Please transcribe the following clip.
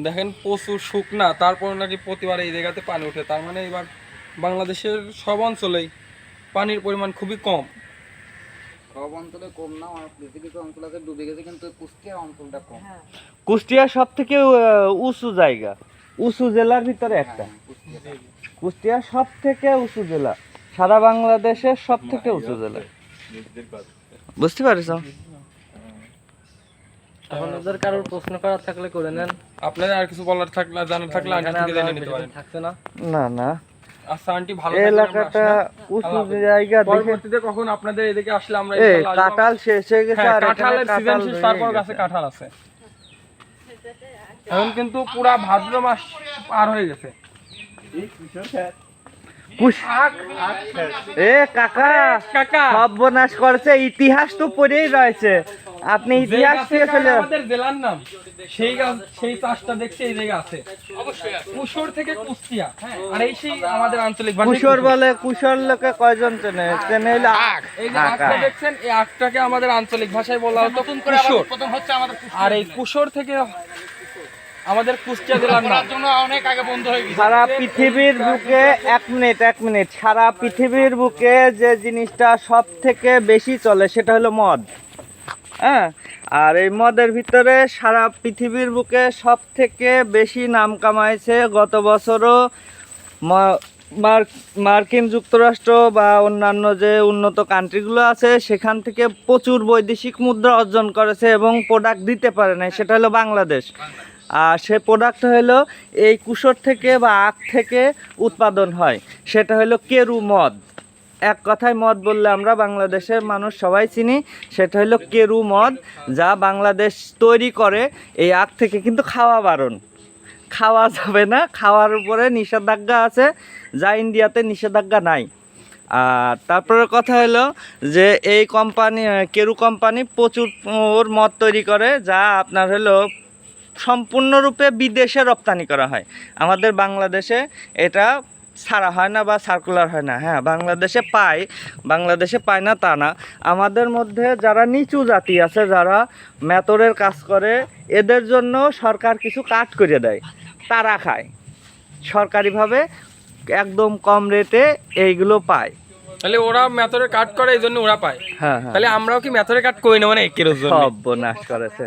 দেখেন প্রচুর শুকনা, তারপর নাকি প্রতিবার এই জায়গাতে পানি ওঠে। তার মানে এবার বাংলাদেশের সব অঞ্চলেই পানির পরিমাণ খুবই কম। সব অঞ্চলে কম না, কিছু কিছু অঞ্চল আছে ডুবে গেছে, কিন্তু কুষ্টিয়া অঞ্চলটা কম। কুষ্টিয়া সব থেকে উঁচু জায়গা, উঁচু জেলার ভিতরে একটা। কুষ্টিয়া সব থেকে উঁচু জেলা, সারা বাংলাদেশের সব থেকে উঁচু জেলা। বুঝতে পারছো? এখন ওদের কারোর প্রশ্ন করার থাকলে করে নেন। আপনাদের আর কিছু বলার থাকলে, জানার থাকলে আন্টি থেকে জেনে নিতে পারেন। থাকছে না? না না, আচ্ছা আন্টি, ভালো এই এলাকাটা উঁচু জায়গা দেখে। পরবর্তীতে কখন আপনাদের এদিকে আসলে আমরা এই ইনশাআল্লাহ আসবো। কাঁঠাল শেষ হয়ে গেছে, হ্যাঁ, আর এখানে কাঁঠালের সিজন কাঁঠাল শেষ, রয়ে তারপর গেছে। গাছে কাঁঠাল আছে। এখন কিন্তু পুরা ভাদ্র মাস পার হয়ে গেছে। এ কাকা, কাকা, সর্বনাশ করেছে, ইতিহাস তো পড়েই রয়েছে। আপনি যে ইতিহাস গাছে থেকে চলে আমাদের জেলার নাম, সেই গাছ, সেই চাষটা দেখছি এই জায়গা আছে। অবশ্যই আছে। কুশোর থেকে কুষ্টিয়া, হ্যাঁ, আর এই সেই আমাদের আঞ্চলিক ভাষায় কুশোর বলে। কুশোর লোকে কয়জন চেনে? চেনে হইলো আখ। এই যে আখটা দেখছেন, এই আখটাকে আমাদের আঞ্চলিক ভাষায় বলা হতো কুশোর। প্রথম হচ্ছে আমাদের, আর এই কুশোর থেকে আমাদের কুষ্টিয়া জেলার নাম জন্য অনেক আগে বন্ধ হয়ে গেছে। সারা পৃথিবীর বুকে, এক মিনিট, সারা পৃথিবীর বুকে যে জিনিসটা সব থেকে বেশি চলে সেটা হলো মদ। হ্যাঁ, আর এই মদের ভিতরে সারা পৃথিবীর বুকে সব থেকে বেশি নাম কামাইছে গত বছরও মার্কিন যুক্তরাষ্ট্র বা অন্যান্য যে উন্নত কান্ট্রিগুলো আছে, সেখান থেকে প্রচুর বৈদেশিক মুদ্রা অর্জন করেছে এবং প্রোডাক্ট দিতে পারে না, সেটা হলো বাংলাদেশ। আর সে প্রোডাক্ট হলো এই কুশোর থেকে বা আখ থেকে উৎপাদন হয়, সেটা হলো কেরু মদ। এক কথায় মদ বললে আমরা বাংলাদেশের মানুষ সবাই চিনি, সেটা হলো কেরু মদ, যা বাংলাদেশ তৈরি করে এই আখ থেকে। কিন্তু খাওয়া বারণ, খাওয়া যাবে না, খাওয়ার উপরে নিষেধাজ্ঞা আছে, যা ইন্ডিয়াতে নিষেধাজ্ঞা নাই। আর তারপরে কথা হলো যে এই কোম্পানি, কেরু কোম্পানি প্রচুর মদ তৈরি করে, যা আপনার হলো সম্পূর্ণরূপে বিদেশে রপ্তানি করা হয়। আমাদের বাংলাদেশে এটা ছাড়া হয় না বা সার্কুলার হয় না। হ্যাঁ, বাংলাদেশে পায় না তা না। আমাদের মধ্যে যারা নিচু জাতি আছে, যারা মেতরের কাজ করে, এদের জন্য সরকার কিছু কাট করে দেয়, তারা খায় সরকারিভাবে, একদম কম রেটে এইগুলো পায়। তাহলে ওরা মেথরে কাট করে, এই জন্য ওরা পায়। হ্যাঁ হ্যাঁ, তাহলে আমরাও কি মেথরে কাট করি না, মানে একের জন্য? সর্বনাশ করেছে।